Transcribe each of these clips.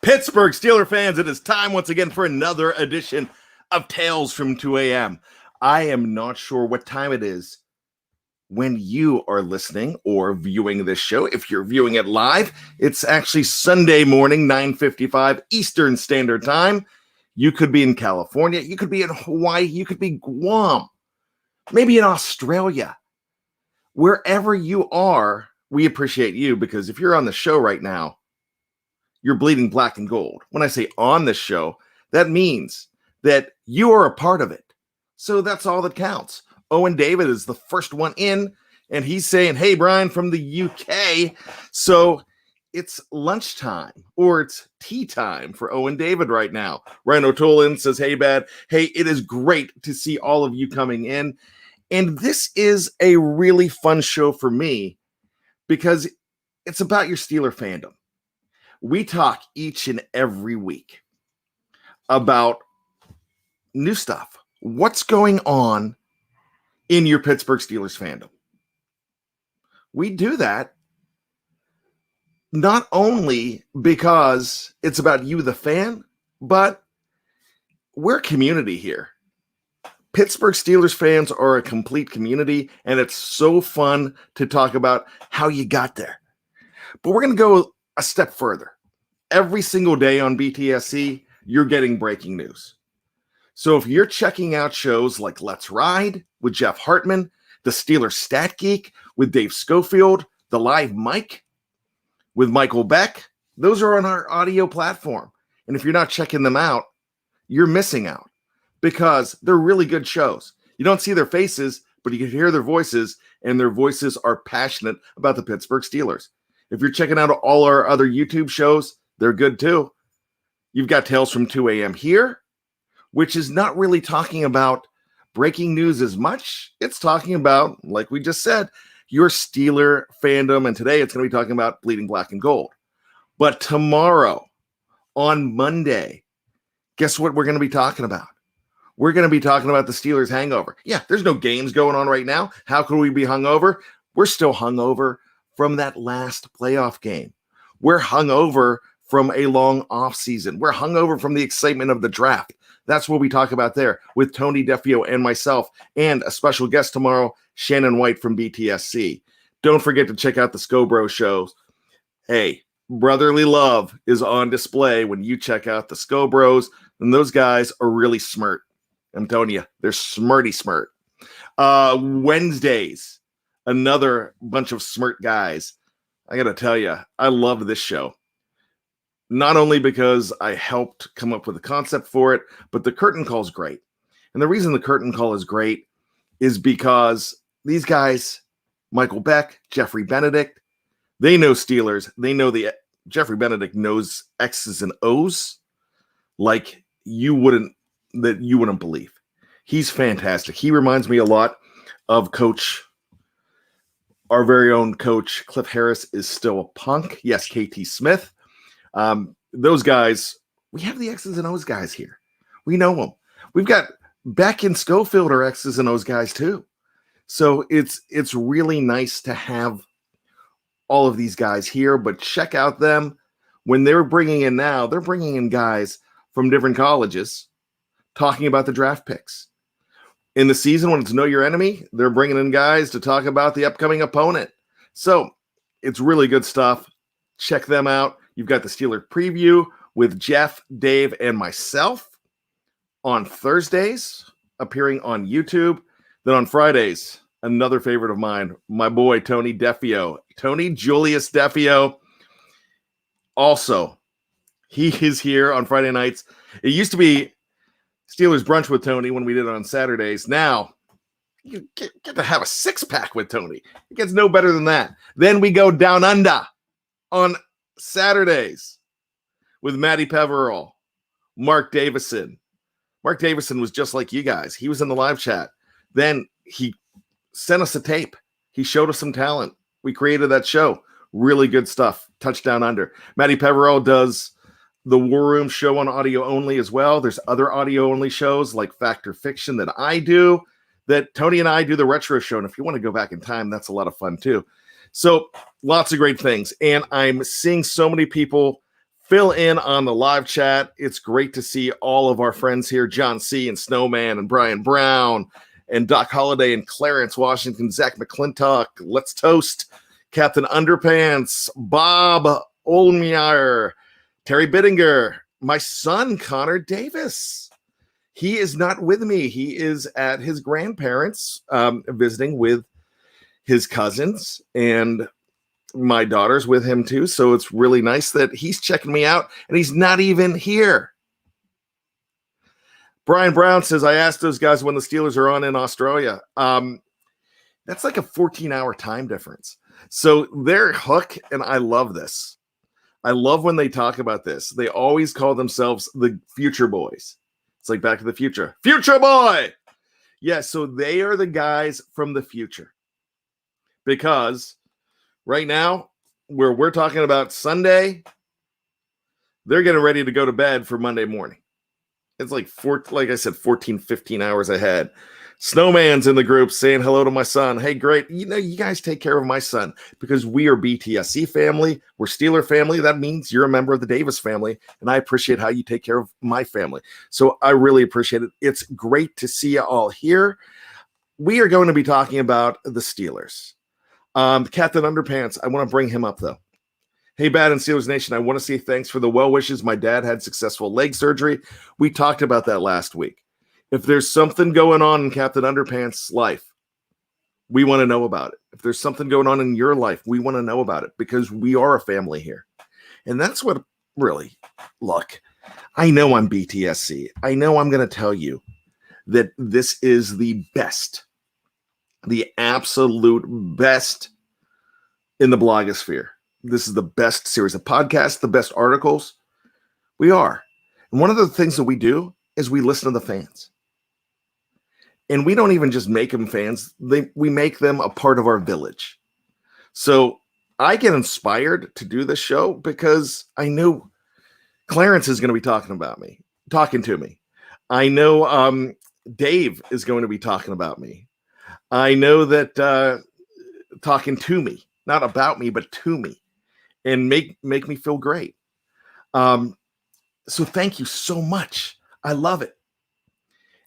Pittsburgh Steelers fans, it is time once again for another edition of Tales from 2 a.m. I am not sure what time it is when you are listening or viewing this show. If you're viewing it live, it's actually Sunday morning, 9:55 Eastern Standard Time. You could be in California, you could be in Hawaii, you could be Guam, maybe in Australia. Wherever you are, we appreciate you, because if you're on the show right now, you're bleeding black and gold. When I say on the show, that means that you are a part of it. So that's all that counts. Owen David is the first one in, and he's saying, hey, Brian from the UK. So it's lunchtime, or it's tea time for Owen David right now. Ryan O'Toole says, hey, Bad. Hey, it is great to see all of you coming in. And this is a really fun show for me because it's about your Steeler fandom. We talk each and every week about new stuff. What's going on in your Pittsburgh Steelers fandom? We do that not only because it's about you, the fan, but we're a community here. Pittsburgh Steelers fans are a complete community, and it's so fun to talk about how you got there. But we're going to go a step further. Every single day on BTSC, you're getting breaking news. So if you're checking out shows like Let's Ride with Jeff Hartman, the Steelers Stat Geek with Dave Schofield, the Live Mike with Michael Beck, those are on our audio platform. And if you're not checking them out, you're missing out, because they're really good shows. You don't see their faces, but you can hear their voices, and their voices are passionate about the Pittsburgh Steelers. If you're checking out all our other YouTube shows, they're good too. You've got Tales from 2 a.m. here, which is not really talking about breaking news as much. It's talking about, like we just said, your Steeler fandom. And today it's going to be talking about bleeding black and gold. But tomorrow, on Monday, guess what we're going to be talking about? We're going to be talking about the Steelers hangover. Yeah, there's no games going on right now. How could we be hungover? We're still hungover from that last playoff game. We're hungover from a long off season. We're hungover from the excitement of the draft. That's what we talk about there with Tony Defio and myself, and a special guest tomorrow, Shannon White from BTSC. Don't forget to check out the Scobro shows. Hey, brotherly love is on display when you check out the Scobros, and those guys are really smart. I'm telling you, they're smarty smart. Wednesdays, another bunch of smart guys. I got to tell you, I love this show. Not only because I helped come up with the concept for it, but the curtain call is great. And the reason the curtain call is great is because these guys, Michael Beck, Jeffrey Benedict, they know Steelers. They know Jeffrey Benedict knows X's and O's like you wouldn't believe. He's fantastic. He reminds me a lot of our very own coach. Cliff Harris is still a punk. Yes, KT Smith. Those guys, we have the X's and O's guys here. We know them. We've got Beck and Schofield are X's and O's guys too. So it's really nice to have all of these guys here, but check out them. When they're bringing in now, they're bringing in guys from different colleges talking about the draft picks. In the season, when it's Know Your Enemy, they're bringing in guys to talk about the upcoming opponent. So it's really good stuff. Check them out. You've got the Steeler preview with Jeff, Dave, and myself on Thursdays, appearing on YouTube. Then on Fridays, another favorite of mine, my boy, Tony Defio. Tony Julius Defio. Also, he is here on Friday nights. It used to be Steelers Brunch with Tony when we did it on Saturdays. Now, you get to have a six-pack with Tony. It gets no better than that. Then we go down under on Saturdays with Matty Peverell, Mark Davison. Mark Davison was just like you guys. He was in the live chat. Then he sent us a tape. He showed us some talent. We created that show. Really good stuff. Touchdown Under. Matty Peverell does the War Room show on audio only as well. There's other audio only shows like Fact or Fiction that I do, that Tony and I do the retro show. And if you want to go back in time, that's a lot of fun too. So lots of great things. And I'm seeing so many people fill in on the live chat. It's great to see all of our friends here, John C. and Snowman and Brian Brown and Doc Holliday and Clarence Washington, Zach McClintock, Let's Toast, Captain Underpants, Bob Olmeyer, Terry Bittinger, my son, Connor Davis. He is not with me. He is at his grandparents visiting with his cousins, and my daughter's with him too. So it's really nice that he's checking me out and he's not even here. Brian Brown says, I asked those guys when the Steelers are on in Australia. That's like a 14-hour time difference. So they're hook, and I love this. I love when they talk about this. They always call themselves the Future Boys. It's like Back to the Future. Future Boy! Yeah, so they are the guys from the future. Because right now, where we're talking about Sunday, they're getting ready to go to bed for Monday morning. It's like, like I said, 14, 15 hours ahead. Snowman's in the group saying hello to my son. Hey, great. You know, you guys take care of my son because we are BTSC family. We're Steeler family. That means you're a member of the Davis family, and I appreciate how you take care of my family. So I really appreciate it. It's great to see you all here. We are going to be talking about the Steelers. Captain Underpants, I want to bring him up, though. Hey, Bad and Steelers Nation, I want to say thanks for the well wishes. My dad had successful leg surgery. We talked about that last week. If there's something going on in Captain Underpants' life, we want to know about it. If there's something going on in your life, we want to know about it because we are a family here. And that's what really, look, I know I'm BTSC. I know I'm going to tell you that this is the best, the absolute best in the blogosphere. This is the best series of podcasts, the best articles. We are. And one of the things that we do is we listen to the fans. And we don't even just make them fans. We make them a part of our village. So I get inspired to do this show because I knew Clarence is going to be talking to me. I know Dave is going to be talking about me. I know that talking to me, not about me, but to me, and make me feel great. So thank you so much. I love it.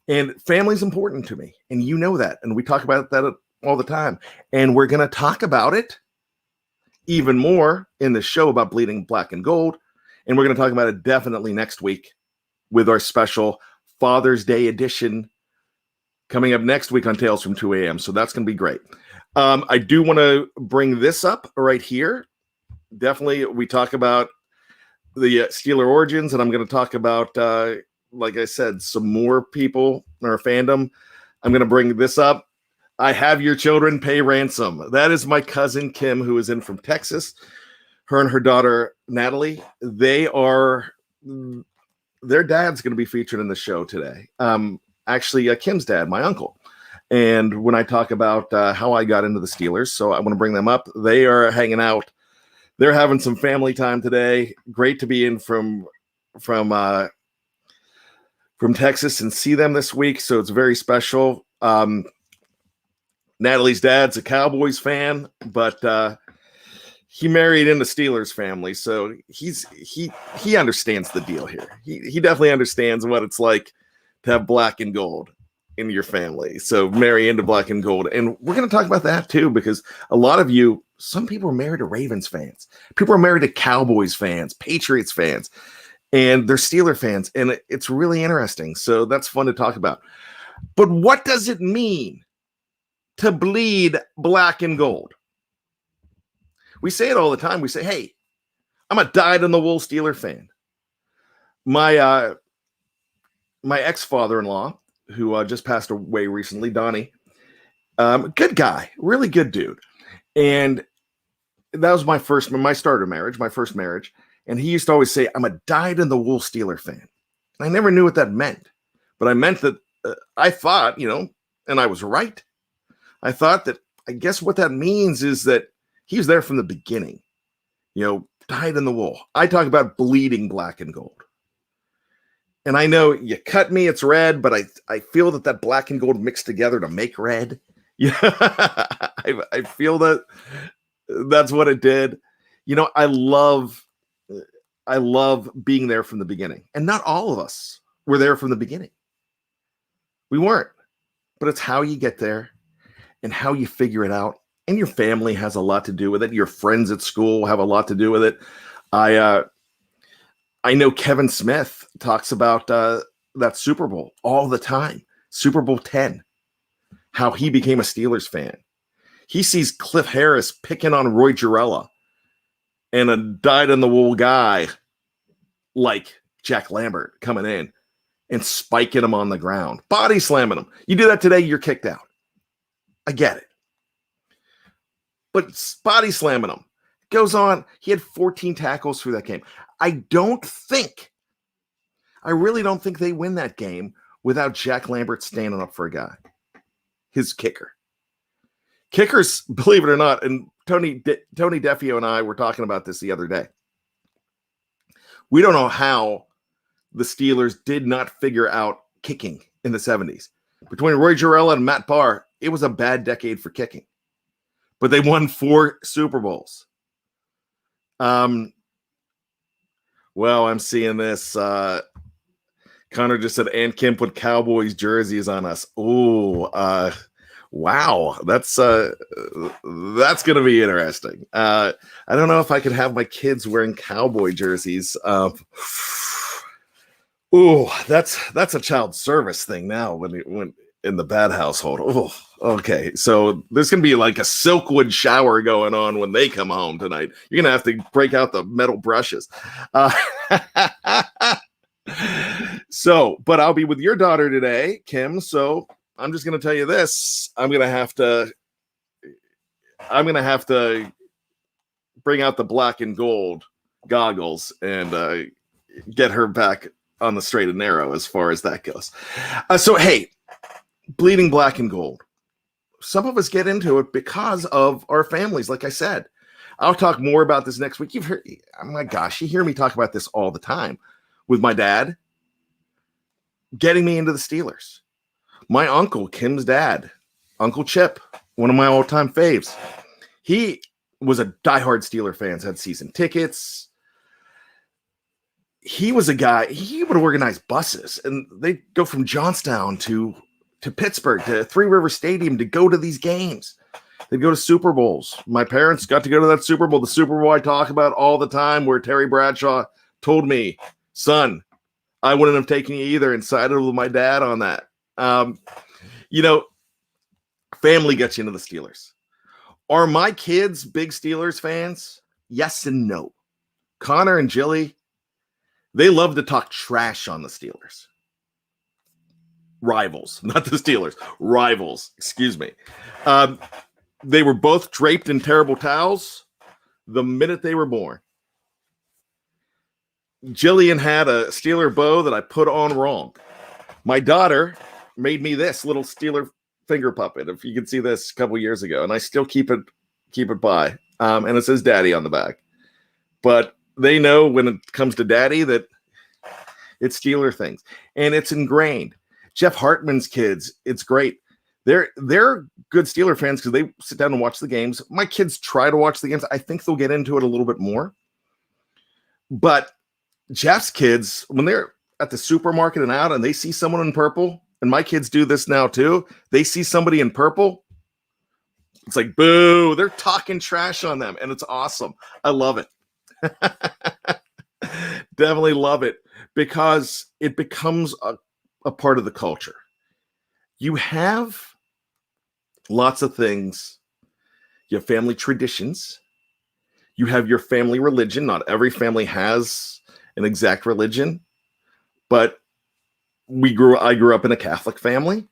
And family's important to me, and you know that. And we talk about that all the time. And we're going to talk about it even more in the show about bleeding black and gold. And we're going to talk about it definitely next week with our special Father's Day edition coming up next week on Tales from 2 a.m. So that's going to be great. I do want to bring this up right here. Definitely, we talk about the Steeler origins, and I'm going to talk about like I said, some more people in our fandom. I'm going to bring this up. I have your children pay ransom. That is my cousin Kim, who is in from Texas. Her and her daughter Natalie. Their dad's going to be featured in the show today. Actually, Kim's dad, my uncle. And when I talk about how I got into the Steelers, so I want to bring them up. They are hanging out. They're having some family time today. Great to be in from Texas and see them this week. So it's very special. Natalie's dad's a Cowboys fan, but he married into Steelers family. So he understands the deal here. He definitely understands what it's like to have black and gold in your family. So marry into black and gold. And we're going to talk about that too, because a lot of you, some people are married to Ravens fans. People are married to Cowboys fans, Patriots fans. And they're Steeler fans, and it's really interesting. So that's fun to talk about. But what does it mean to bleed black and gold? We say it all the time. We say, hey, I'm a dyed-in-the-wool Steeler fan. My ex-father-in-law, who just passed away recently, Donnie, good guy, really good dude. And that was my first marriage. And he used to always say, I'm a dyed-in-the-wool Steeler fan. And I never knew what that meant. But I meant that I thought, and I was right. I thought that, I guess what that means is that he was there from the beginning. Dyed in the wool. I talk about bleeding black and gold. And I know you cut me, it's red, but I feel that black and gold mixed together to make red. Yeah, I feel that that's what it did. I love I love being there from the beginning. And not all of us were there from the beginning. We weren't. But it's how you get there and how you figure it out. And your family has a lot to do with it. Your friends at school have a lot to do with it. I know Kevin Smith talks about that Super Bowl all the time. Super Bowl 10, how he became a Steelers fan. He sees Cliff Harris picking on Roy Jarrella and a dyed-in-the-wool guy like Jack Lambert coming in and spiking him on the ground, body slamming him. You do that today, you're kicked out. I get it. But body slamming him goes on. He had 14 tackles through that game. I really don't think they win that game without Jack Lambert standing up for a guy, his kicker. Kickers, believe it or not, and Tony Defio and I were talking about this the other day. We don't know how the Steelers did not figure out kicking in the 70s. Between Roy Jarrella and Matt Barr, it was a bad decade for kicking. But they won 4 Super Bowls. Well, I'm seeing this. Connor just said, and Kim put Cowboys jerseys on us. Oh, wow. That's going to be interesting. I don't know if I could have my kids wearing Cowboy jerseys. That's a child service thing now when in the bad household. Oh, okay. So there's going to be like a Silkwood shower going on when they come home tonight. You're going to have to break out the metal brushes. But I'll be with your daughter today, Kim. So I'm just going to tell you this. I'm going to have to bring out the black and gold goggles and get her back on the straight and narrow as far as that goes. So, hey, bleeding black and gold. Some of us get into it because of our families. Like I said, I'll talk more about this next week. You've heard, oh my gosh, you hear me talk about this all the time with my dad getting me into the Steelers. My uncle, Kim's dad, Uncle Chip, one of my all-time faves. He was a diehard Steeler fan, had season tickets. He was a guy, he would organize buses, and they'd go from Johnstown to Pittsburgh, to Three River Stadium to go to these games. They'd go to Super Bowls. My parents got to go to that Super Bowl, the Super Bowl I talk about all the time, where Terry Bradshaw told me, son, I wouldn't have taken you either, and sided with my dad on that. Family gets you into the Steelers. Are my kids big Steelers fans? Yes and no. Connor and Jilly, they love to talk trash on the Steelers. Rivals, not the Steelers. Rivals, excuse me. They were both draped in terrible towels the minute they were born. Jillian had a Steeler bow that I put on wrong. My daughter made me this little Steeler finger puppet, if you can see this, a couple years ago, and I still keep it by. And it says Daddy on the back. But they know when it comes to Daddy that it's Steeler things, and it's ingrained. Jeff Hartman's kids, it's great. They're good Steeler fans because they sit down and watch the games. My kids try to watch the games. I think they'll get into it a little bit more. But Jeff's kids, when they're at the supermarket and out and they see someone in purple, and my kids do this now too, they see somebody in purple, it's like, boo, they're talking trash on them, and it's awesome. I love it. Definitely love it, because it becomes a part of the culture. You have lots of things. You have family traditions. You have your family religion. Not every family has an exact religion, but I grew up in a Catholic family.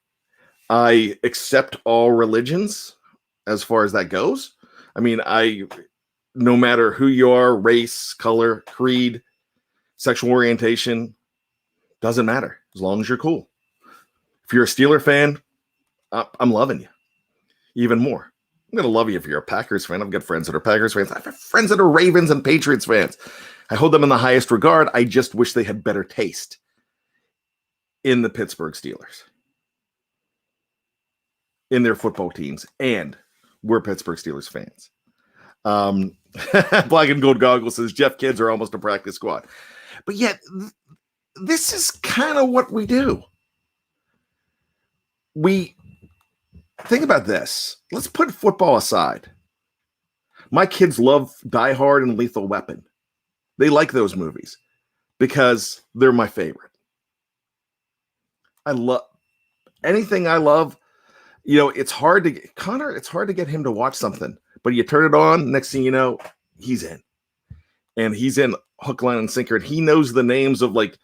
I accept all religions as far as that goes. I mean, no matter who you are, race, color, creed, sexual orientation, doesn't matter as long as you're cool. If you're a Steeler fan, I'm loving you even more. I'm going to love you if you're a Packers fan. I've got friends that are Packers fans. I have friends that are Ravens and Patriots fans. I hold them in the highest regard. I just wish they had better taste in the Pittsburgh Steelers, in their football teams, and we're Pittsburgh Steelers fans. Black and gold goggles says Jeff kids are almost a practice squad. But yet, this is kind of what we do. We think about this. Let's put football aside. My kids love Die Hard and Lethal Weapon. They like those movies because they're my favorite. I love anything I love. You know, it's hard to get Connor. It's hard to get him to watch something, but you turn it on. Next thing you know, he's in, and he's in hook, line, and sinker. And he knows the names of like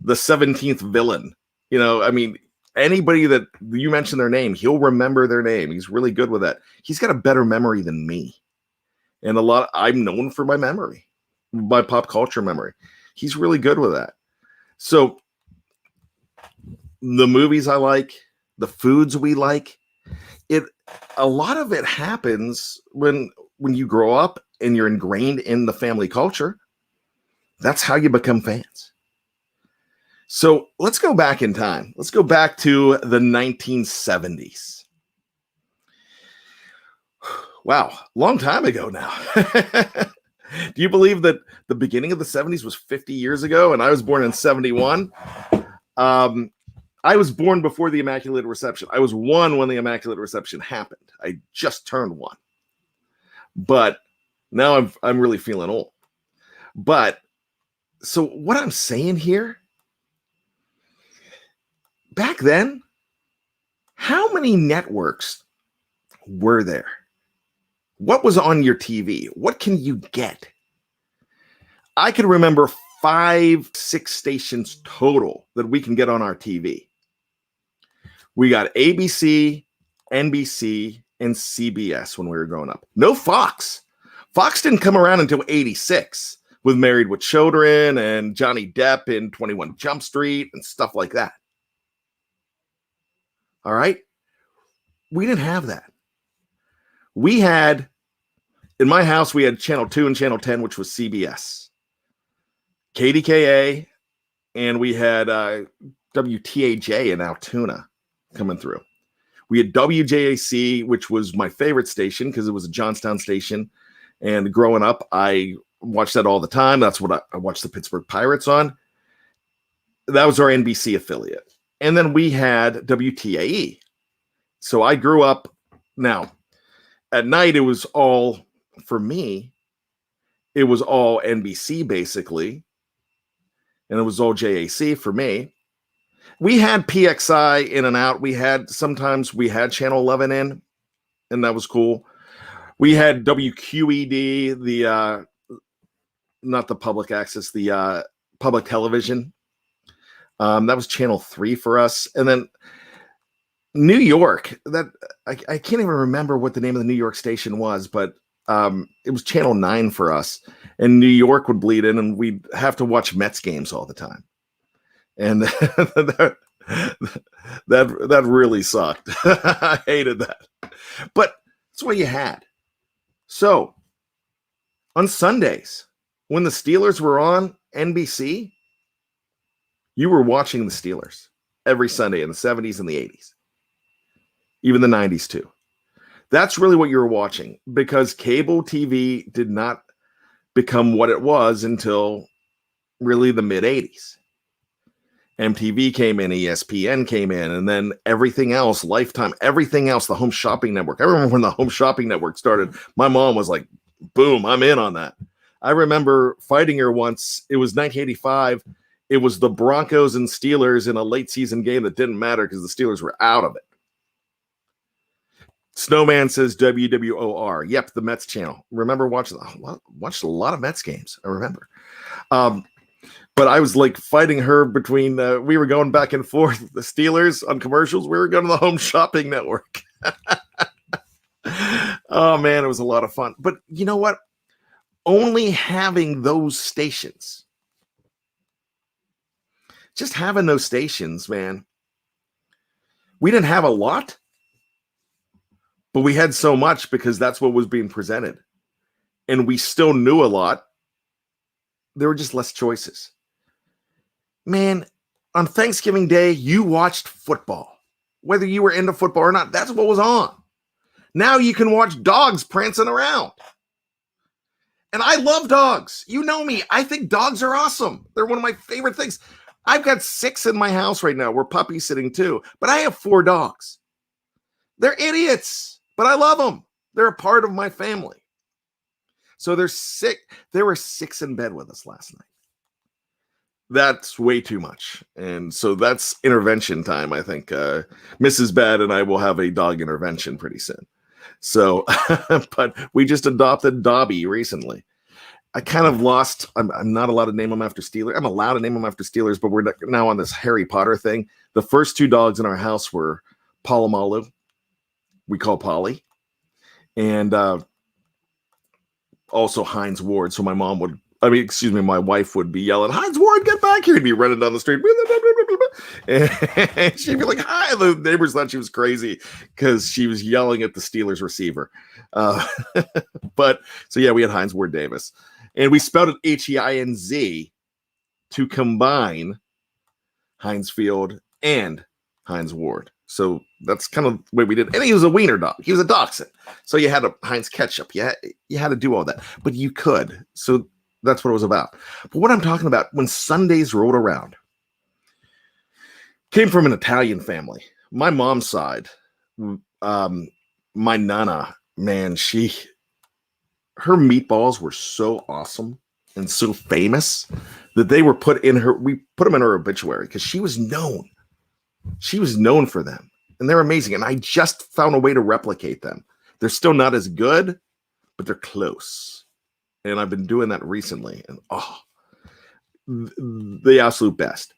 the 17th villain. You know, I mean, anybody that you mention their name, he'll remember their name. He's really good with that. He's got a better memory than me, and I'm known for my memory, my pop culture memory. He's really good with that. So the movies I like, the foods we like, a lot of it happens when you grow up and you're ingrained in the family culture. That's how you become fans. So let's go back in time. Let's go back to the 1970s. Wow, long time ago now. Do you believe that the beginning of the 70s was 50 years ago and I was born in 71? I was born before the Immaculate Reception. I was 1 when the Immaculate Reception happened. I just turned 1. But now I'm really feeling old. But so what I'm saying here, back then, how many networks were there? What was on your TV? What can you get? I can remember 5, 6 stations total that we can get on our TV. We got ABC, NBC, and CBS when we were growing up. No Fox. Fox didn't come around until 86 with Married with Children and Johnny Depp in 21 Jump Street and stuff like that. All right? We didn't have that. We had, in my house, we had Channel 2 and Channel 10, which was CBS. KDKA, and we had WTAJ in Altoona coming through. We had WJAC, which was my favorite station because it was a Johnstown station. And growing up, I watched that all the time. That's what I watched the Pittsburgh Pirates on. That was our NBC affiliate. And then we had WTAE. So I grew up. Now, at night, it was all, for me, it was all NBC basically. And it was all JAC for me. We had PXI in and out. Sometimes we had Channel 11 in, and that was cool. We had WQED, not the public access, the public television. That was Channel 3 for us. And then New York, I can't even remember what the name of the New York station was, but it was Channel 9 for us. And New York would bleed in, and we'd have to watch Mets games all the time. And that really sucked. I hated that. But that's what you had. So on Sundays, when the Steelers were on NBC, you were watching the Steelers every Sunday in the 70s and the 80s. Even the 90s too. That's really what you were watching, because cable TV did not become what it was until really the mid 80s. MTV came in, ESPN came in, and then everything else, Lifetime, everything else, the Home Shopping Network. I remember when the Home Shopping Network started, my mom was like, boom, I'm in on that. I remember fighting her once. It was 1985. It was the Broncos and Steelers in a late season game that didn't matter because the Steelers were out of it. Snowman says WWOR. Yep, the Mets channel. Remember watched a lot of Mets games. I remember. But I was like fighting her between, we were going back and forth, the Steelers on commercials. We were going to the Home Shopping Network. Oh, man, it was a lot of fun. But you know what? Only having those stations, just having those stations, man, we didn't have a lot, but we had so much because that's what was being presented. And we still knew a lot. There were just less choices. Man, on Thanksgiving Day, you watched football. Whether you were into football or not, that's what was on. Now you can watch dogs prancing around. And I love dogs. You know me. I think dogs are awesome. They're one of my favorite things. I've got 6 in my house right now. We're puppy sitting too, but I have 4 dogs. They're idiots, but I love them. They're a part of my family. So they're sick. There were 6 in bed with us last night. That's way too much. And so that's intervention time. I think Mrs. Bad and I will have a dog intervention pretty soon. So, but we just adopted Dobby recently. I kind of lost. I'm not allowed to name them after Steelers. I'm allowed to name them after Steelers, but we're now on this Harry Potter thing. The first 2 dogs in our house were Palomalu. We call Polly. And also Heinz Ward. So my wife would be yelling, Heinz Ward, get back here. He'd be running down the street. And she'd be like, hi. The neighbors thought she was crazy because she was yelling at the Steelers receiver. But so yeah, we had Heinz Ward Davis. And we spelled it Heinz to combine Heinz Field and Heinz Ward. So that's kind of the way we did. And he was a wiener dog. He was a dachshund. So you had a Heinz ketchup. You had to do all that. But you could. So that's what it was about. But what I'm talking about, when Sundays rolled around, came from an Italian family. My mom's side, my nana, man, her meatballs were so awesome and so famous that they were we put them in her obituary because she was known. She was known for them, and they're amazing. And I just found a way to replicate them. They're still not as good, but they're close. And I've been doing that recently, and the absolute best.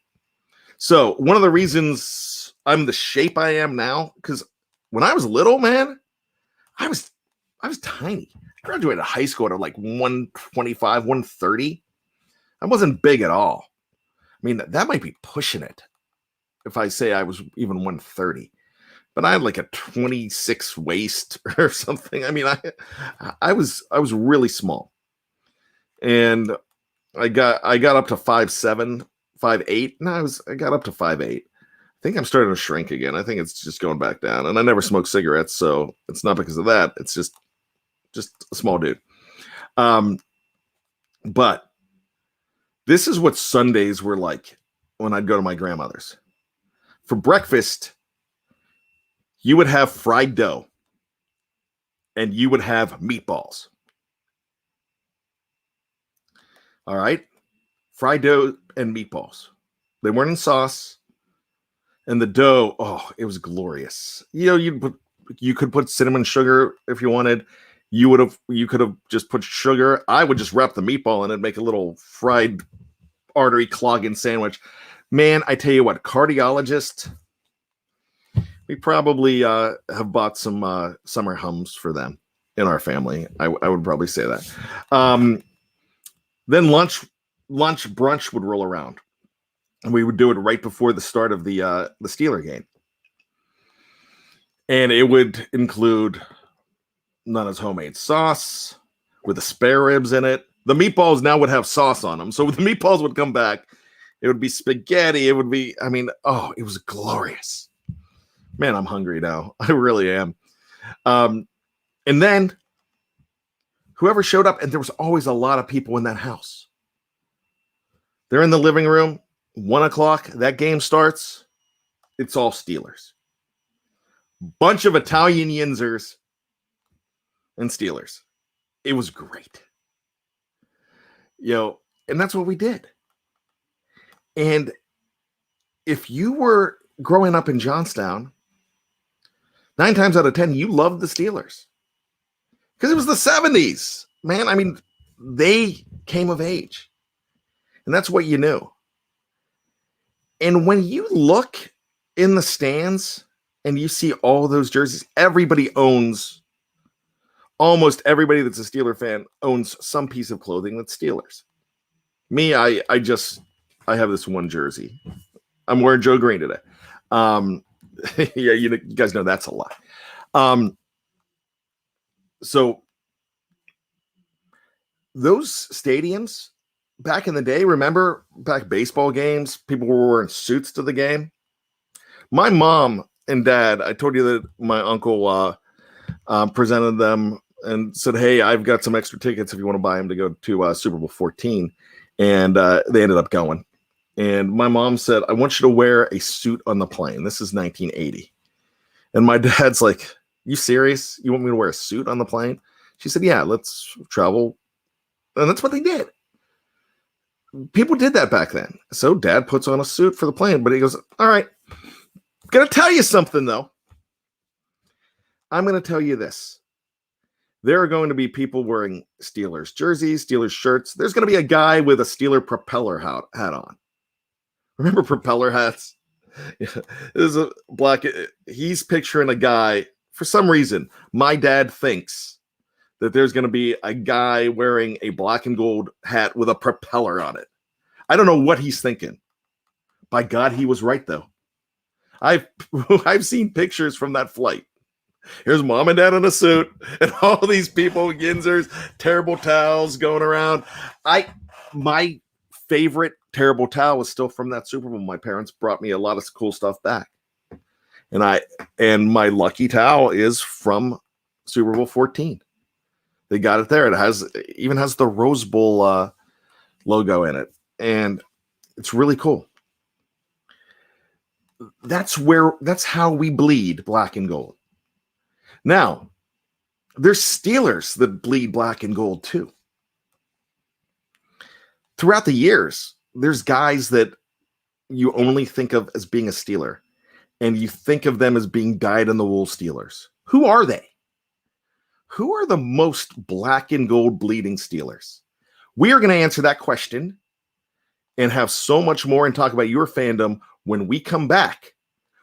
So one of the reasons I'm the shape I am now, because when I was little, man, I was tiny. I graduated high school at like 125, 130. I wasn't big at all. I mean, that might be pushing it if I say I was even 130. But I had like a 26 waist or something. I mean, I was really small. And I got up to 5'7", 5'8". No, I got up to 5'8". I think I'm starting to shrink again. I think it's just going back down. And I never smoked cigarettes, so it's not because of that. It's just a small dude. But this is what Sundays were like when I'd go to my grandmother's. For breakfast, you would have fried dough and you would have meatballs. All right? Fried dough and meatballs. They weren't in sauce. And the dough, it was glorious. You could put cinnamon sugar if you wanted. You could have just put sugar. I would just wrap the meatball in it and make a little fried artery clogging sandwich. Man, I tell you what, cardiologist, we probably have bought some summer hums for them in our family. I would probably say that. Then brunch would roll around, and we would do it right before the start of the Steeler game, and it would include Nana's homemade sauce with the spare ribs in it. The meatballs now would have sauce on them, so the meatballs would come back. It would be spaghetti. It would be, it was glorious. Man, I'm hungry now. I really am. And then whoever showed up, and there was always a lot of people in that house. They're in the living room, 1:00, that game starts. It's all Steelers. Bunch of Italian Yinzers and Steelers. It was great. And that's what we did. And if you were growing up in Johnstown, 9 times out of 10, you loved the Steelers. Because it was the 70s, man. They came of age. And that's what you knew. And when you look in the stands and you see all those jerseys, almost everybody that's a Steeler fan owns some piece of clothing that's Steelers. Me, I have this one jersey. I'm wearing Joe Green today. Yeah, you guys know that's a lie. So those stadiums back in the day, remember back baseball games, people were wearing suits to the game. My mom and dad, I told you that my uncle presented them and said, "Hey, I've got some extra tickets if you want to buy them to go to Super Bowl 14." And they ended up going. And my mom said, "I want you to wear a suit on the plane." This is 1980. And my dad's like, "You serious? You want me to wear a suit on the plane?" She said, "Yeah, let's travel." And that's what they did. People did that back then. So dad puts on a suit for the plane, but he goes, "All right, I'm going to tell you something, though. I'm going to tell you this. There are going to be people wearing Steelers jerseys, Steelers shirts. There's going to be a guy with a Steeler propeller hat on. Remember propeller hats? This is a black. He's picturing a guy. For some reason, my dad thinks that there's going to be a guy wearing a black and gold hat with a propeller on it. I don't know what he's thinking. By God, he was right, though. I've seen pictures from that flight. Here's mom and dad in a suit, and all these people, Yinzers, terrible towels going around. My favorite terrible towel was still from that Super Bowl. My parents brought me a lot of cool stuff back. And my lucky towel is from Super Bowl 14. They got it there. It even has the Rose Bowl logo in it. And it's really cool. That's how we bleed black and gold. Now, there's Steelers that bleed black and gold too. Throughout the years, there's guys that you only think of as being a Steeler, and you think of them as being dyed-in-the-wool Steelers. Who are they? Who are the most black and gold bleeding Steelers? We are going to answer that question and have so much more and talk about your fandom when we come back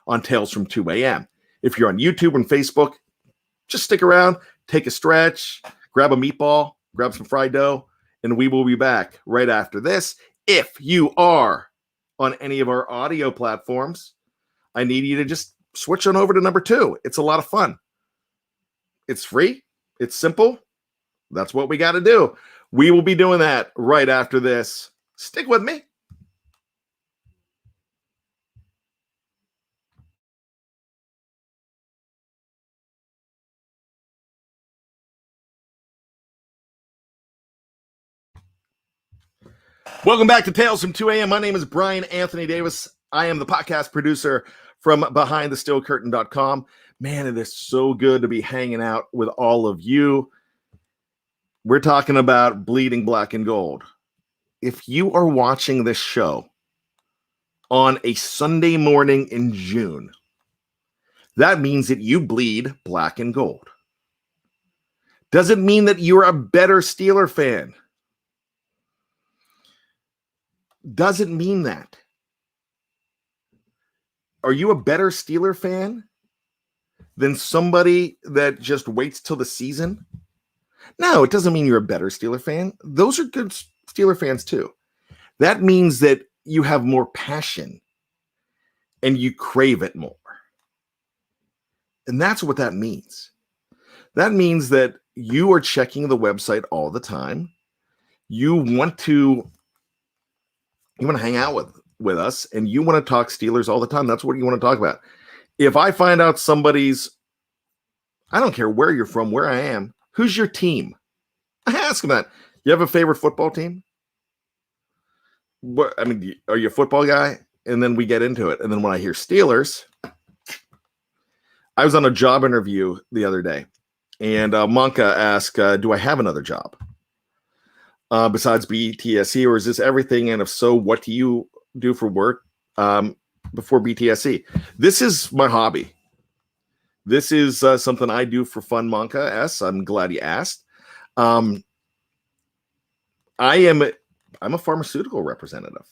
on Tales from 2 a.m. If you're on YouTube and Facebook, just stick around, take a stretch, grab a meatball, grab some fried dough, and we will be back right after this. If you are on any of our audio platforms, I need you to just switch on over to number 2. It's a lot of fun. It's free. It's simple. That's what we got to do. We will be doing that right after this. Stick with me. Welcome back to Tales from 2 a.m. My name is Brian Anthony Davis. I am the podcast producer from BehindTheSteelCurtain.com. Man, it is so good to be hanging out with all of you. We're talking about bleeding black and gold. If you are watching this show on a Sunday morning in June, that means that you bleed black and gold. Does it mean that you're a better Steeler fan? Doesn't mean that. Are you a better Steeler fan than somebody that just waits till the season? No, it doesn't mean you're a better Steeler fan. Those are good Steeler fans too. That means that you have more passion and you crave it more. And that's what that means. That means that you are checking the website all the time. You want to hang out with us, and you want to talk Steelers all the time. That's what you want to talk about. If I find out I don't care where you're from, where I am, who's your team? I ask them that. You have a favorite football team? Are you a football guy? And then we get into it. And then when I hear Steelers, I was on a job interview the other day, and Monka asked, do I have another job besides BTSC, or is this everything? And if so, what do you do for work before BTSC? This is my hobby. This is something I do for fun, Monka S. I'm glad you asked. I'm a pharmaceutical representative.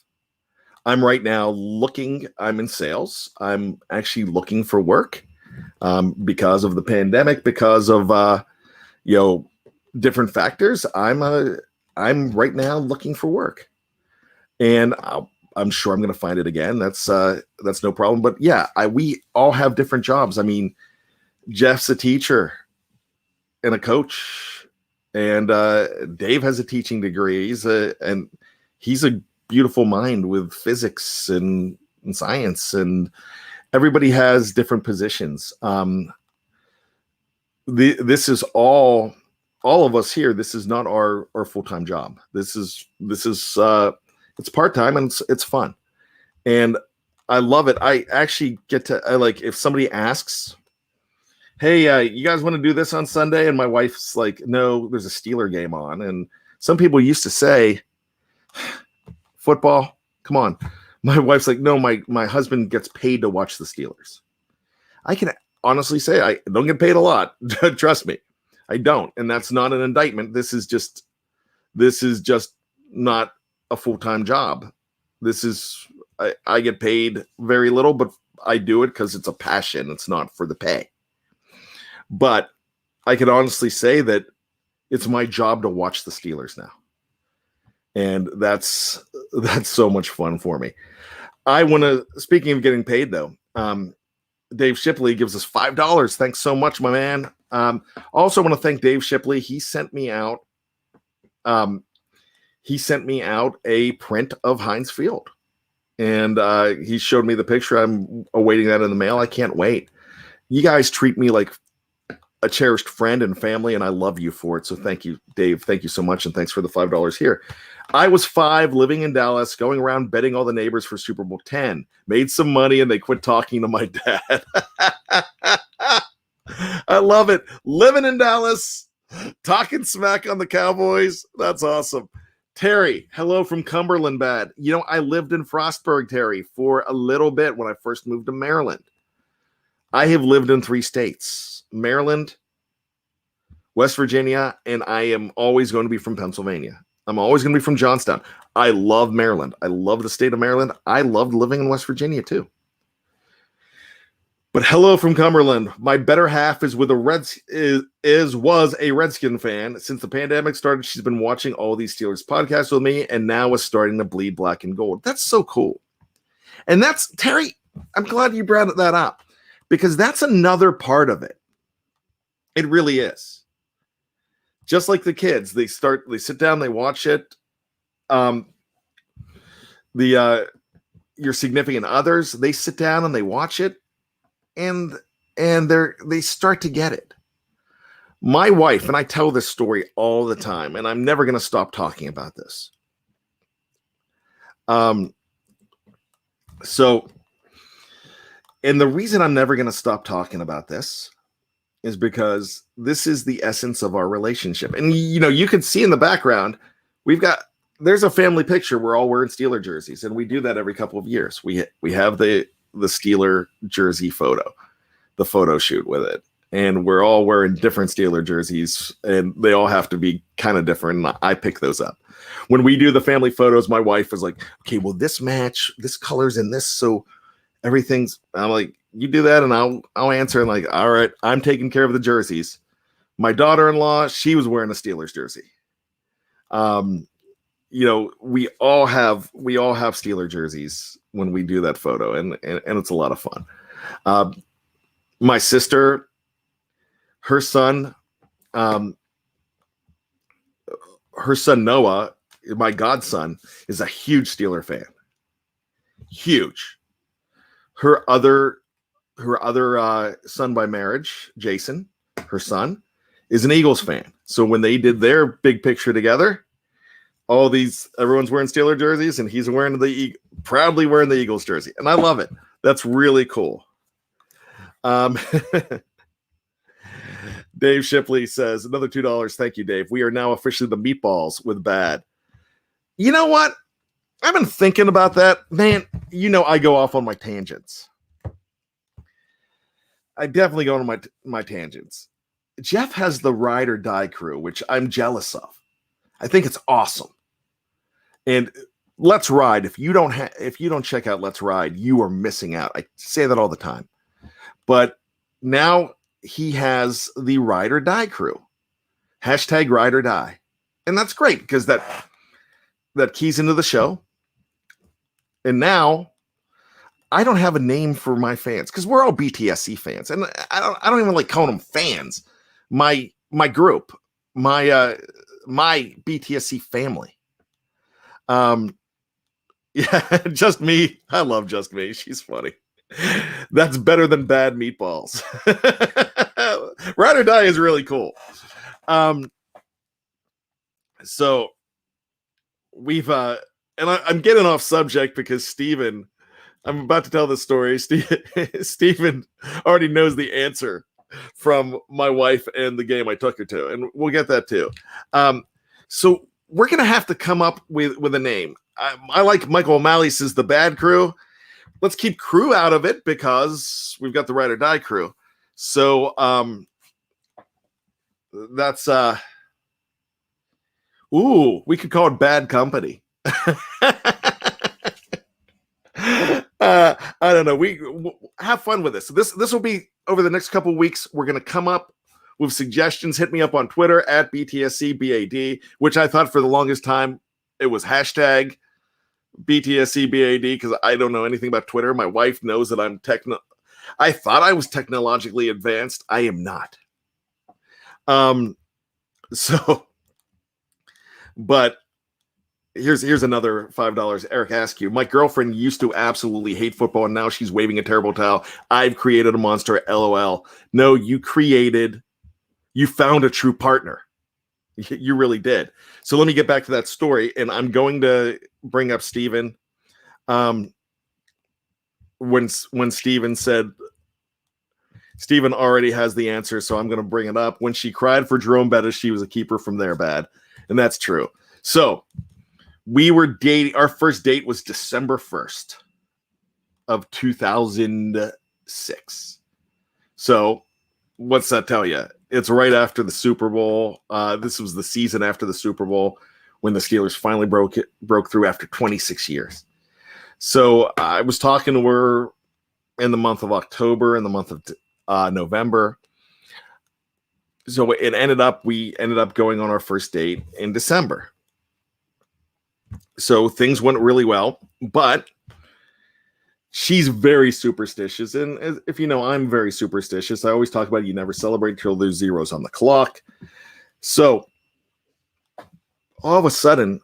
I'm right now I'm in sales. I'm actually looking for work because of the pandemic, because of different factors. I'm right now looking for work, and I'm sure I'm going to find it again. That's no problem. But yeah, we all have different jobs. I mean, Jeff's a teacher and a coach, and Dave has a teaching degree. And he's a beautiful mind with physics and science, and everybody has different positions. This is all all of us here, this is not our full-time job. This is it's part-time and it's fun. And I love it. I actually get to like if somebody asks, hey, you guys want to do this on Sunday? And my wife's like, no, there's a Steeler game on. And some people used to say, football, come on. My wife's like, no, my husband gets paid to watch the Steelers. I can honestly say I don't get paid a lot. Trust me, I don't. And that's not an indictment. This is just not a full-time job. I get paid very little, but I do it because it's a passion. It's not for the pay. But I can honestly say that it's my job to watch the Steelers now. And that's so much fun for me. I want to, speaking of getting paid though, Dave Shipley gives us $5. Thanks so much, my man. Also want to thank Dave Shipley. He sent me out a print of Heinz Field. And he showed me the picture. I'm awaiting that in the mail. I can't wait. You guys treat me like a cherished friend and family, and I love you for it. So thank you, Dave. Thank you so much, and thanks for the $5 here. I was 5, living in Dallas, going around betting all the neighbors for Super Bowl 10. Made some money, and they quit talking to my dad. I love it. Living in Dallas, talking smack on the Cowboys. That's awesome. Terry, hello from Cumberland, bad. You know, I lived in Frostburg, Terry, for a little bit when I first moved to Maryland. I have lived in 3 states, Maryland, West Virginia, and I am always going to be from Pennsylvania. I'm always going to be from Johnstown. I love Maryland. I love the state of Maryland. I loved living in West Virginia too. But hello from Cumberland. My better half is with was a Redskin fan. Since the pandemic started, she's been watching all these Steelers podcasts with me and now is starting to bleed black and gold. That's so cool. And that's, Terry, I'm glad you brought that up because that's another part of it. It really is. Just like the kids, they sit down, they watch it. Your significant others, they sit down and they watch it. And they start to get it. My wife, and I tell this story all the time, and I'm never going to stop talking about this. So, and the reason I'm never going to stop talking about this is because this is the essence of our relationship. And, you know, you can see in the background, there's a family picture. We're all wearing Steeler jerseys, and we do that every couple of years. We have the Steeler jersey photo, the photo shoot with it. And we're all wearing different Steeler jerseys and they all have to be kind of different. And I pick those up. When we do the family photos, my wife is like, okay, well, this match, this color's in this. So everything's, I'm like, you do that and I'll answer. And like, all right, I'm taking care of the jerseys. My daughter-in-law, she was wearing a Steelers jersey. You know, we all have Steeler jerseys when we do that photo, and it's a lot of fun. My sister, her son Noah, my godson, is a huge Steeler fan. Huge. Her other son by marriage, Jason, her son, is an Eagles fan. So when they did their big picture together, everyone's wearing Steeler jerseys, and he's proudly wearing the Eagles jersey. And I love it. That's really cool. Dave Shipley says, another $2. Thank you, Dave. We are now officially the meatballs with bad. You know what? I've been thinking about that. Man, you know, I go off on my tangents. I definitely go on my tangents. Jeff has the Ride or Die crew, which I'm jealous of. I think it's awesome. And Let's Ride. If you don't check out Let's Ride, you are missing out. I say that all the time. But now he has the Ride or Die crew. Hashtag Ride or Die. And that's great because that keys into the show. And now I don't have a name for my fans because we're all BTSC fans. And I don't even like calling them fans. My group, my BTSC family. Yeah, Just Me. I love Just Me. She's funny. That's better than Bad Meatballs. Ride or Die is really cool. So we've and I'm getting off subject because Steven, I'm about to tell this story. Steven already knows the answer from my wife and the game I took her to, and we'll get that too. So we're gonna have to come up with a name. I like Michael O'Malley says the bad crew. Let's keep crew out of it because we've got the ride or die crew. So that's we could call it bad company. I don't know. We have fun with this. This will be over the next couple of weeks. We're going to come up with suggestions. Hit me up on Twitter at BTSCBAD, which I thought for the longest time it was hashtag BTSCBAD because I don't know anything about Twitter. My wife knows that I thought I was technologically advanced. I am not. But here's another $5. Eric Askew. My girlfriend used to absolutely hate football, and now she's waving a terrible towel. I've created a monster. LOL. No, you found a true partner. You really did. So let me get back to that story, and I'm going to bring up Steven. When Steven said Steven already has the answer, so I'm going to bring it up. When she cried for Jerome Bettis, she was a keeper from there, bad. And that's true. So we were dating. Our first date was December 1st of 2006. So what's that tell you? It's right after the Super Bowl. This was the season after the Super Bowl when the Steelers finally broke through after 26 years. So I was talking to her in the month of October, in the month of November. So we ended up going on our first date in December. So things went really well, but she's very superstitious. And if you know, I'm very superstitious. I always talk about you never celebrate until there's zeros on the clock. So all of a sudden,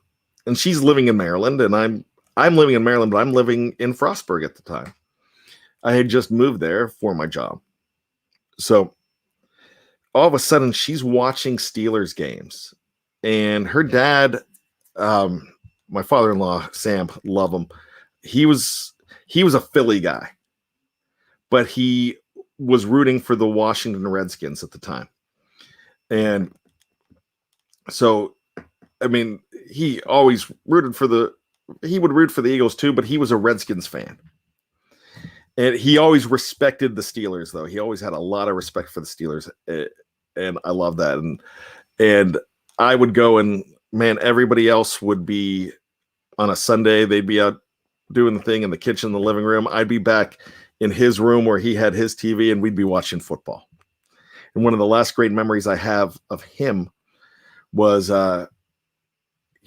and she's living in Maryland, and I'm living in Maryland, but I'm living in Frostburg at the time. I had just moved there for my job. So all of a sudden, she's watching Steelers games, and her dad, my father-in-law, Sam, love him. He was a Philly guy, but he was rooting for the Washington Redskins at the time. And so, I mean, he always rooted he would root for the Eagles too, but he was a Redskins fan. And he always respected the Steelers, though. He always had a lot of respect for the Steelers. And I love that. And I would go, and man, everybody else would be on a Sunday. They'd be out doing the thing in the kitchen, the living room. I'd be back in his room where he had his TV, and we'd be watching football. And one of the last great memories I have of him was,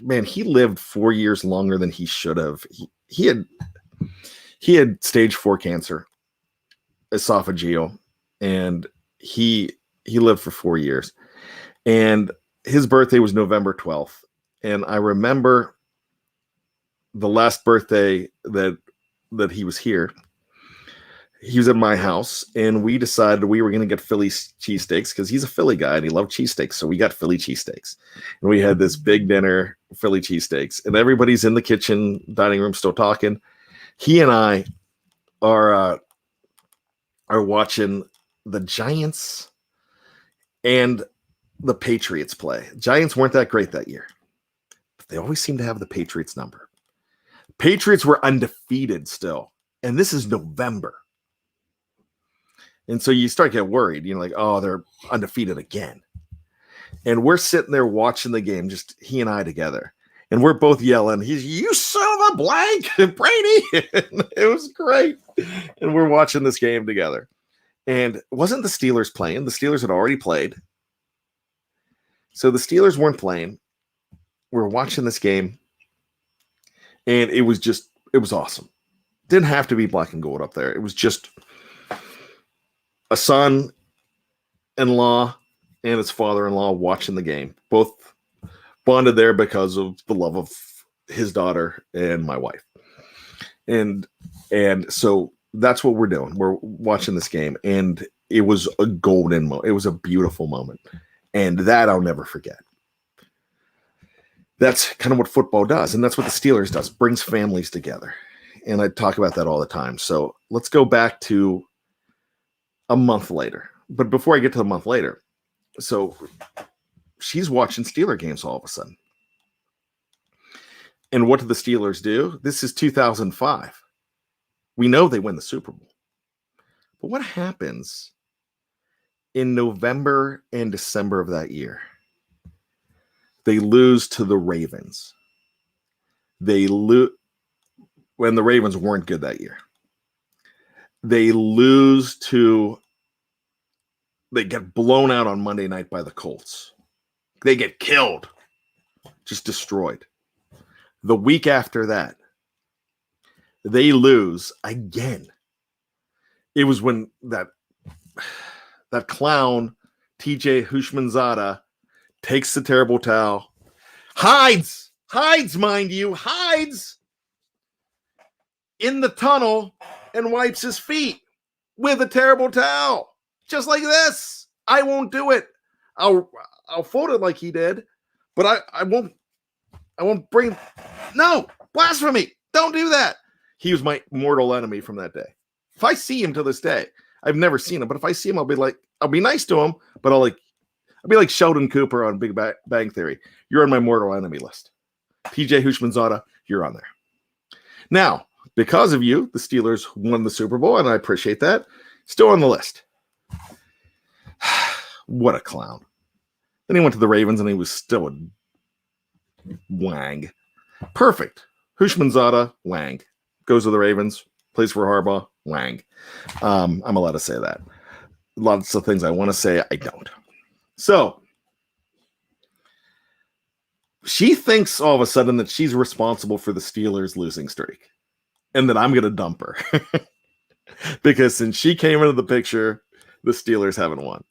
man, he lived 4 years longer than he should have. He had stage 4 cancer, esophageal, and he lived for 4 years. And his birthday was November 12th. And I remember the last birthday that he was here, he was at my house, and we decided we were going to get Philly cheesesteaks because he's a Philly guy and he loved cheesesteaks. So we got Philly cheesesteaks, and we had this big dinner, Philly cheesesteaks, and everybody's in the kitchen, dining room, still talking. He and I are watching the Giants and the Patriots play. Giants weren't that great that year, but they always seem to have the Patriots number. Patriots were undefeated still, and this is November. And so you start getting worried. You're like, oh, they're undefeated again. And we're sitting there watching the game, just he and I together. And we're both yelling, you son of a blank, Brady. It was great. And we're watching this game together. And it wasn't the Steelers playing. The Steelers had already played. So the Steelers weren't playing. We're watching this game. And it was awesome. Didn't have to be black and gold up there. It was just a son-in-law and his father-in-law watching the game. Both bonded there because of the love of his daughter and my wife. And so that's what we're doing. We're watching this game, and it was a golden moment. It was a beautiful moment. And that I'll never forget. That's kind of what football does. And that's what the Steelers does, brings families together. And I talk about that all the time. So let's go back to a month later. But before I get to the month later, so she's watching Steeler games all of a sudden. And what do the Steelers do? This is 2005. We know they win the Super Bowl. But what happens in November and December of that year? They lose to the Ravens. They lose when the Ravens weren't good that year. They lose to, they get blown out on Monday night by the Colts. They get killed, just destroyed. The week after that, they lose again. It was when that clown, TJ Hushmanzada, takes the terrible towel, hides, mind you, hides in the tunnel and wipes his feet with a terrible towel. Just like this. I won't do it. I'll fold it like he did, but I won't bring. No, blasphemy. Don't do that. He was my mortal enemy from that day. If I see him to this day, I've never seen him, but if I see him, I'll be nice to him, but I'll be like Sheldon Cooper on Big Bang Theory. You're on my mortal enemy list. TJ Hushmanzada, you're on there. Now, because of you, the Steelers won the Super Bowl, and I appreciate that. Still on the list. What a clown. Then he went to the Ravens, and he was still a wang. Perfect. Hushmanzada, wang. Goes to the Ravens, plays for Harbaugh, wang. I'm allowed to say that. Lots of things I want to say, I don't. So, she thinks all of a sudden that she's responsible for the Steelers' losing streak and that I'm going to dump her. Because since she came into the picture, the Steelers haven't won.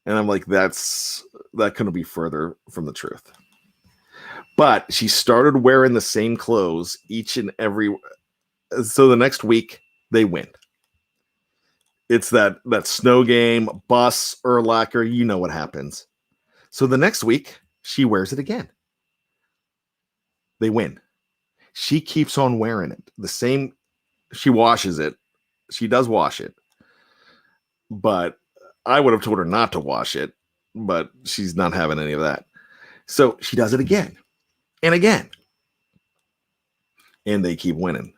And I'm like, that couldn't be further from the truth. But she started wearing the same clothes each and every. So the next week, they win. It's that snow game, bus, Urlacher, you know what happens. So the next week, she wears it again. They win. She keeps on wearing it. The same, she washes it. She does wash it. But I would have told her not to wash it, but she's not having any of that. So she does it again and again. And they keep winning.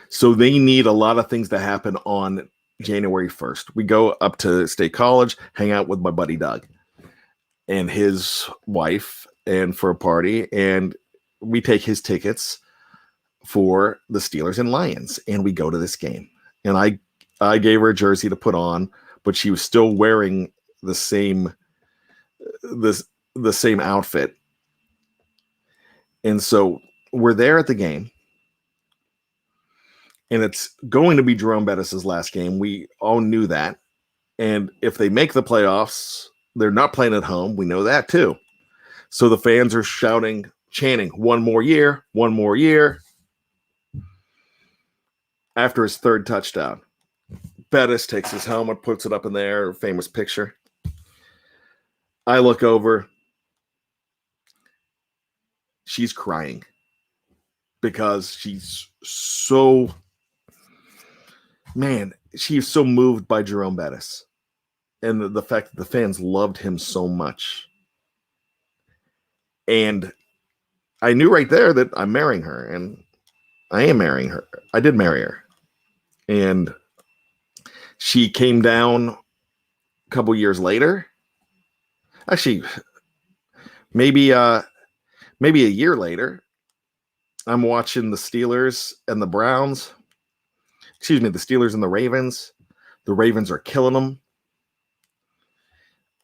So they need a lot of things to happen on January 1st. We go up to State College, hang out with my buddy Doug and his wife and for a party. And we take his tickets for the Steelers and Lions. And we go to this game. And I gave her a jersey to put on, but she was still wearing the same outfit. And so we're there at the game. And it's going to be Jerome Bettis' last game. We all knew that. And if they make the playoffs, they're not playing at home. We know that too. So the fans are shouting, chanting, one more year, one more year. After his third touchdown, Bettis takes his helmet, puts it up in there, famous picture. I look over. She's crying because she's so... Man, she's so moved by Jerome Bettis and the fact that the fans loved him so much. And I knew right there that I'm marrying her, and I am marrying her. I did marry her. And she came down a couple years later. Actually, maybe a year later. I'm watching the Steelers and the Browns. The Steelers and the Ravens. The Ravens are killing them.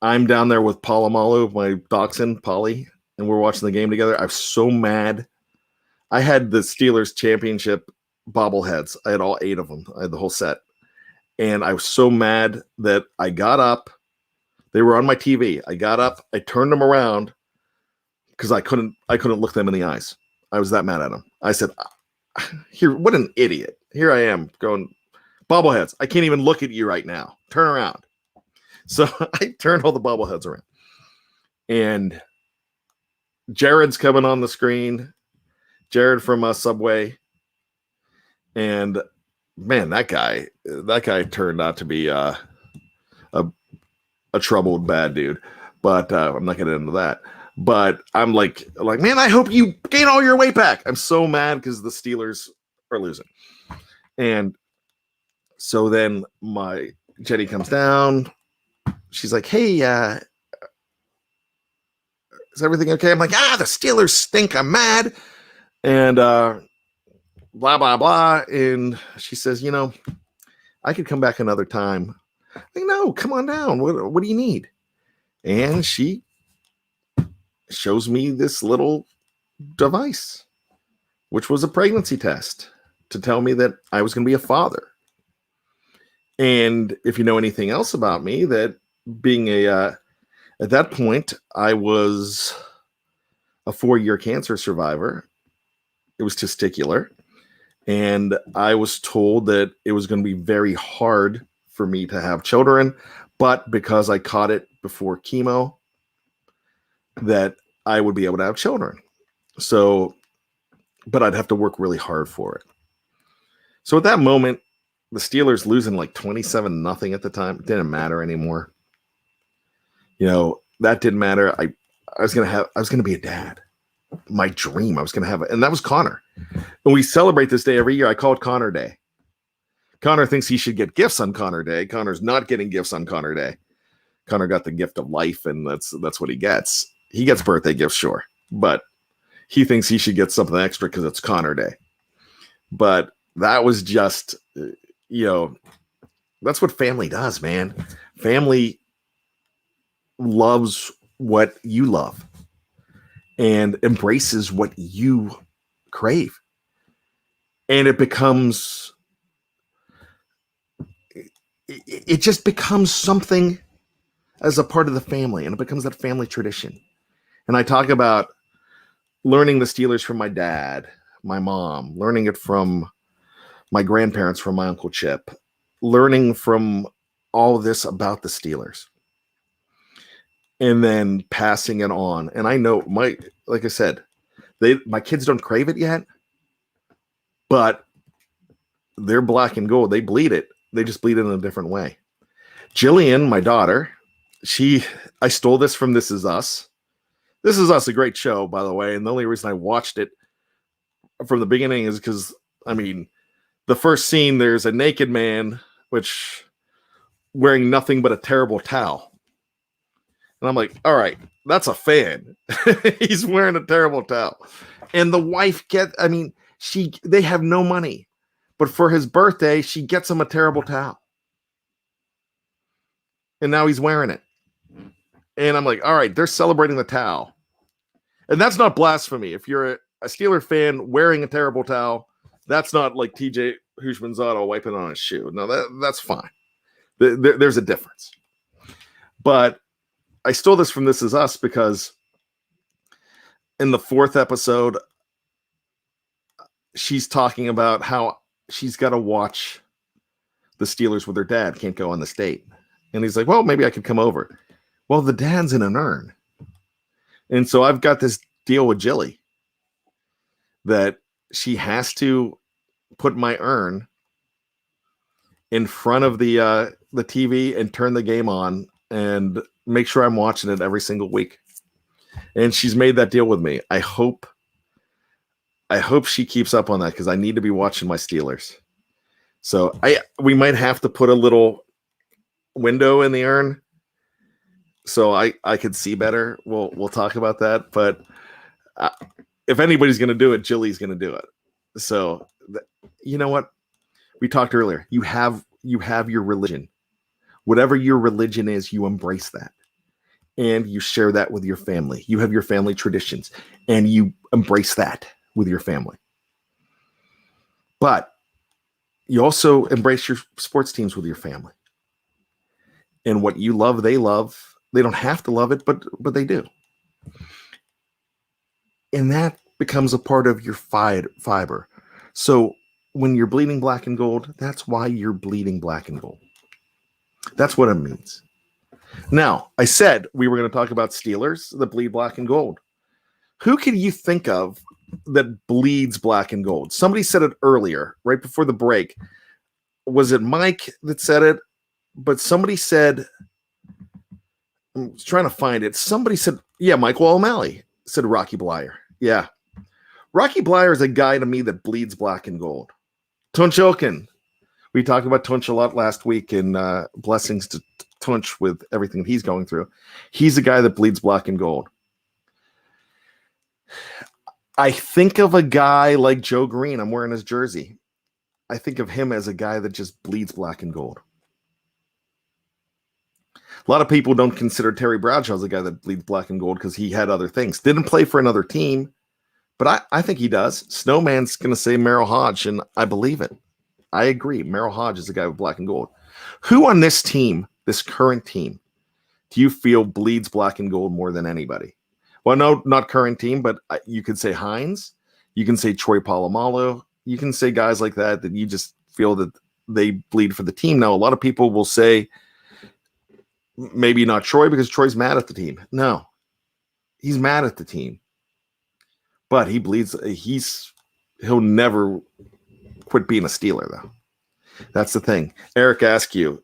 I'm down there with Palomalu, my dachshund, Polly, and we're watching the game together. I'm so mad. I had the Steelers championship bobbleheads. I had all 8 of them. I had the whole set. And I was so mad that I got up. They were on my TV. I got up. I turned them around because I couldn't look them in the eyes. I was that mad at them. I said, "Here, what an idiot. Here I am going, bobbleheads. I can't even look at you right now. Turn around." So I turned all the bobbleheads around. And Jared's coming on the screen. Jared from Subway. And man, that guy turned out to be a troubled bad dude. But I'm not getting into that. But I'm like, man, I hope you gain all your weight back. I'm so mad because the Steelers are losing. And so then my Jenny comes down. She's like, hey, is everything okay? I'm like, the Steelers stink. I'm mad. And blah, blah, blah. And she says, I could come back another time. I'm like, no, come on down. What do you need? And she shows me this little device, which was a pregnancy test to tell me that I was going to be a father. And if you know anything else about me, that being at that point, I was a 4-year cancer survivor. It was testicular. And I was told that it was going to be very hard for me to have children, but because I caught it before chemo, that I would be able to have children. So, but I'd have to work really hard for it. So at that moment, the Steelers losing like 27-0 at the time, it didn't matter anymore. That didn't matter. I was going to be a dad. My dream, I was going to have it. And that was Connor. And we celebrate this day every year. I call it Connor Day. Connor thinks he should get gifts on Connor Day. Connor's not getting gifts on Connor Day. Connor got the gift of life, and that's what he gets. He gets birthday gifts, sure, but he thinks he should get something extra because it's Connor Day. But that was just, that's what family does, man. Family loves what you love and embraces what you crave. And it becomes, it just becomes something as a part of the family, and it becomes that family tradition. And I talk about learning the Steelers from my dad, my mom, learning it from my grandparents, from my Uncle Chip, learning from all this about the Steelers, and then passing it on. And I know like I said, my kids don't crave it yet, but they're black and gold. They bleed it. They just bleed it in a different way. Jillian, my daughter, I stole this from This Is Us. This Is Us, a great show, by the way. And the only reason I watched it from the beginning is because, the first scene, there's a naked man, which wearing nothing but a terrible towel. And I'm like, all right, that's a fan. He's wearing a terrible towel. And the wife they have no money. But for his birthday, she gets him a terrible towel. And now he's wearing it. And I'm like, all right, they're celebrating the towel. And that's not blasphemy. If you're a Steeler fan wearing a terrible towel, that's not like TJ Hushmanzado wiping on his shoe. No, that's fine. There's a difference. But I stole this from This Is Us because in the 4th episode, she's talking about how she's got to watch the Steelers with her dad, can't go on the state. And he's like, well, maybe I could come over. Well, the dad's in an urn. And so I've got this deal with Jilly that she has to put my urn in front of the TV and turn the game on and make sure I'm watching it every single week. And she's made that deal with me. I hope she keeps up on that because I need to be watching my Steelers. So we might have to put a little window in the urn so I could see better. We'll talk about that. But if anybody's going to do it, Jilly's going to do it. So you know what? We talked earlier. You have your religion. Whatever your religion is, you embrace that. And you share that with your family. You have your family traditions, and you embrace that with your family. But you also embrace your sports teams with your family. And what you love, they love. They don't have to love it, but they do. And that becomes a part of your fiber. So when you're bleeding black and gold, that's why you're bleeding black and gold. That's what it means. Now, I said we were going to talk about Steelers that bleed black and gold. Who can you think of that bleeds black and gold? Somebody said it earlier, right before the break. Was it Mike that said it? But somebody said, I'm trying to find it. Somebody said, yeah, Michael O'Malley said Rocky Blyer. Yeah. Rocky Blyer is a guy to me that bleeds black and gold. Tunch Ilkin. We talked about Tunch a lot last week, and blessings to Tunch with everything he's going through. He's a guy that bleeds black and gold. I think of a guy like Joe Green. I'm wearing his jersey. I think of him as a guy that just bleeds black and gold. A lot of people don't consider Terry Bradshaw as a guy that bleeds black and gold because he had other things. Didn't play for another team, but I think he does. Snowman's going to say Merrill Hodge, and I believe it. I agree. Merrill Hodge is a guy with black and gold. Who on this team, this current team, do you feel bleeds black and gold more than anybody? Well, no, not current team, but you could say Hines. You can say Troy Polamalu. You can say guys like that you just feel that they bleed for the team. Now, a lot of people will say maybe not Troy because Troy's mad at the team. No, he's mad at the team. But he bleeds. He'll never quit being a Steeler, though. That's the thing. Eric Askew,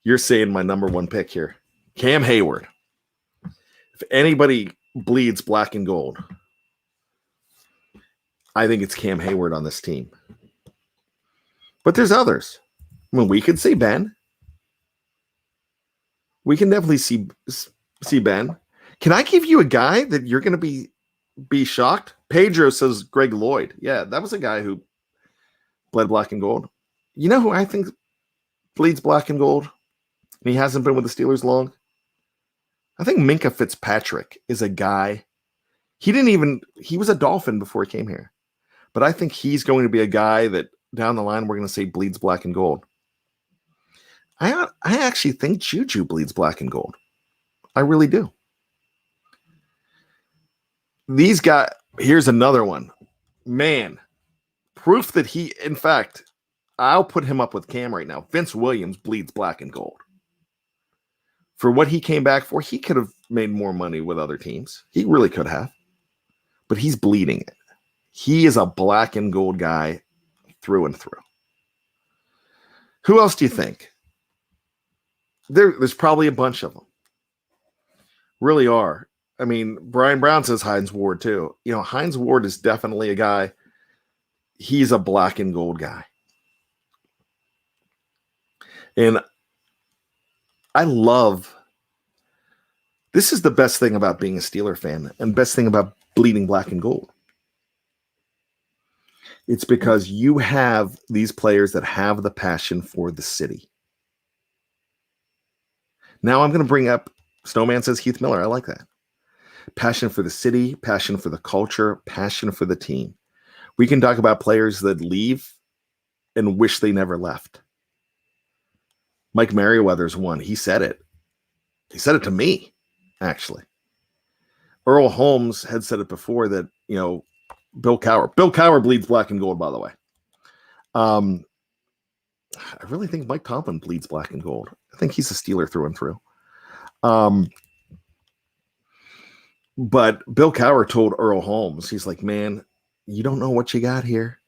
you're saying my number one pick here. Cam Hayward. If anybody bleeds black and gold, I think it's Cam Hayward on this team. But there's others. I mean, we could say Ben. We can definitely see Ben. Can I give you a guy that you're going to be shocked? Pedro says Greg Lloyd. Yeah, that was a guy who bled black and gold. You know who I think bleeds black and gold? And he hasn't been with the Steelers long. I think Minka Fitzpatrick is a guy. He was a Dolphin before he came here. But I think he's going to be a guy that down the line we're going to say bleeds black and gold. I actually think Juju bleeds black and gold. I really do. These guys, here's another one. Man, proof that in fact, I'll put him up with Cam right now. Vince Williams bleeds black and gold. For what he came back for, he could have made more money with other teams. He really could have. But he's bleeding it. He is a black and gold guy through and through. Who else do you think? There's probably a bunch of them. Really are. I mean, Brian Brown says Hines Ward too. You know, Hines Ward is definitely a guy. He's a black and gold guy. And this is the best thing about being a Steeler fan and best thing about bleeding black and gold. It's because you have these players that have the passion for the city. Now I'm going to bring up, Snowman says Heath Miller. I like that. Passion for the city, passion for the culture, passion for the team. We can talk about players that leave and wish they never left. Mike Merriweather's one. He said it. He said it to me, actually. Earl Holmes had said it before that, you know, Bill Cowher bleeds black and gold, by the way. I really think Mike Tomlin bleeds black and gold. I think he's a Steeler through and through. But Bill Cowher told Earl Holmes, he's like, man, you don't know what you got here.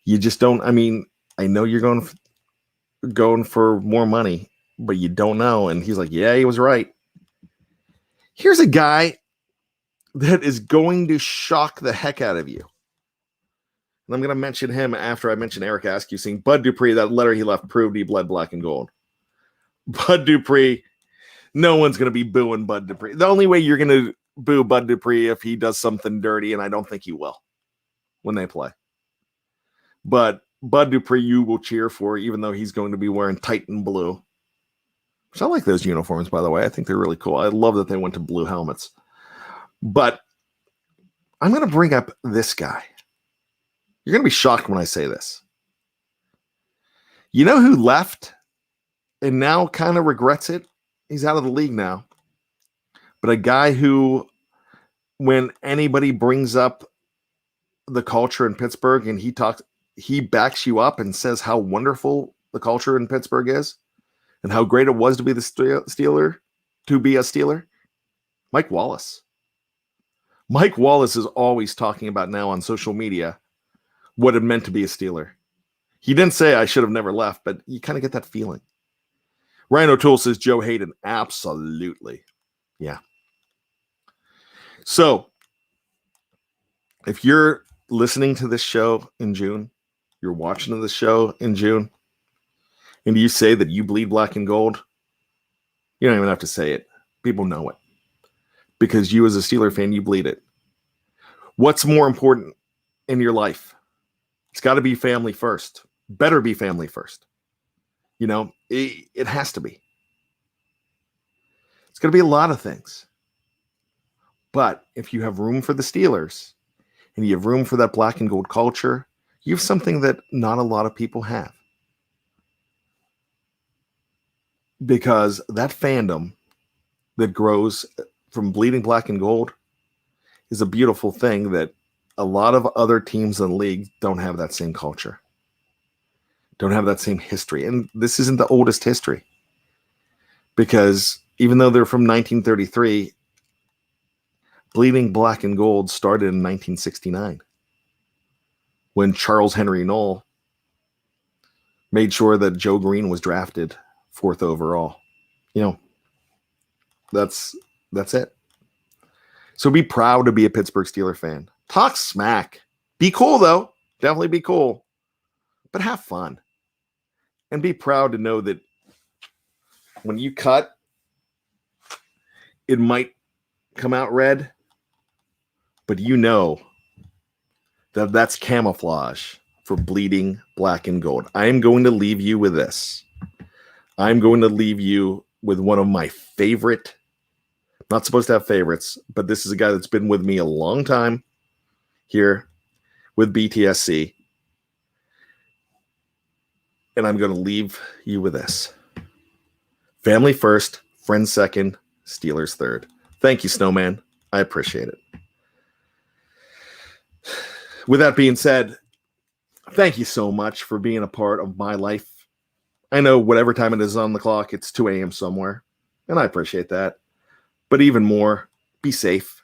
You just don't. I mean, I know you're going for more money, but you don't know. And he's like, yeah, he was right. Here's a guy that is going to shock the heck out of you. And I'm going to mention him after I mention Eric Askew saying Bud Dupree, that letter he left proved he bled black and gold. Bud Dupree, no one's going to be booing Bud Dupree. The only way you're going to boo Bud Dupree if he does something dirty, and I don't think he will when they play. But Bud Dupree, you will cheer for, even though he's going to be wearing Titan blue. Which I like those uniforms, by the way. I think they're really cool. I love that they went to blue helmets. But I'm going to bring up this guy. You're going to be shocked when I say this. You know who left and now kind of regrets it? He's out of the league now. But a guy who, when anybody brings up the culture in Pittsburgh and he backs you up and says how wonderful the culture in Pittsburgh is and how great it was to be a Steeler. Mike Wallace. Mike Wallace is always talking about now on social media what it meant to be a Steeler. He didn't say I should have never left, but you kind of get that feeling. Ryan O'Toole says Joe Hayden. Absolutely. Yeah. So if you're listening to this show in June, you're watching this show in June, and you say that you bleed black and gold, you don't even have to say it. People know it. Because you as a Steeler fan, you bleed it. What's more important in your life? It's got to be family first. Better be family first. You know, it has to be. It's going to be a lot of things. But if you have room for the Steelers and you have room for that black and gold culture, you have something that not a lot of people have. Because that fandom that grows from bleeding black and gold is a beautiful thing that a lot of other teams in the league don't have that same culture, don't have that same history. And this isn't the oldest history, because even though they're from 1933, bleeding black and gold started in 1969 when Charles Henry Knoll made sure that Joe Green was drafted 4th overall. You know, that's it. So be proud to be a Pittsburgh Steelers fan. Talk smack. Be cool, though. Definitely be cool. But have fun. And be proud to know that when you cut, it might come out red, but you know that that's camouflage for bleeding black and gold. I am going to leave you with this. I'm going to leave you with one of my favorite. Not supposed to have favorites, but this is a guy that's been with me a long time here with BTSC. And I'm going to leave you with this. Family first, friends second, Steelers third. Thank you, Snowman. I appreciate it. With that being said, thank you so much for being a part of my life. I know whatever time it is on the clock, it's 2 a.m. somewhere, and I appreciate that. But even more, be safe.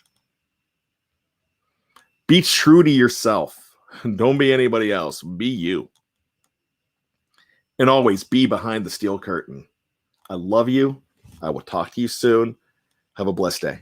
Be true to yourself. Don't be anybody else. Be you. And always be behind the steel curtain. I love you. I will talk to you soon. Have a blessed day.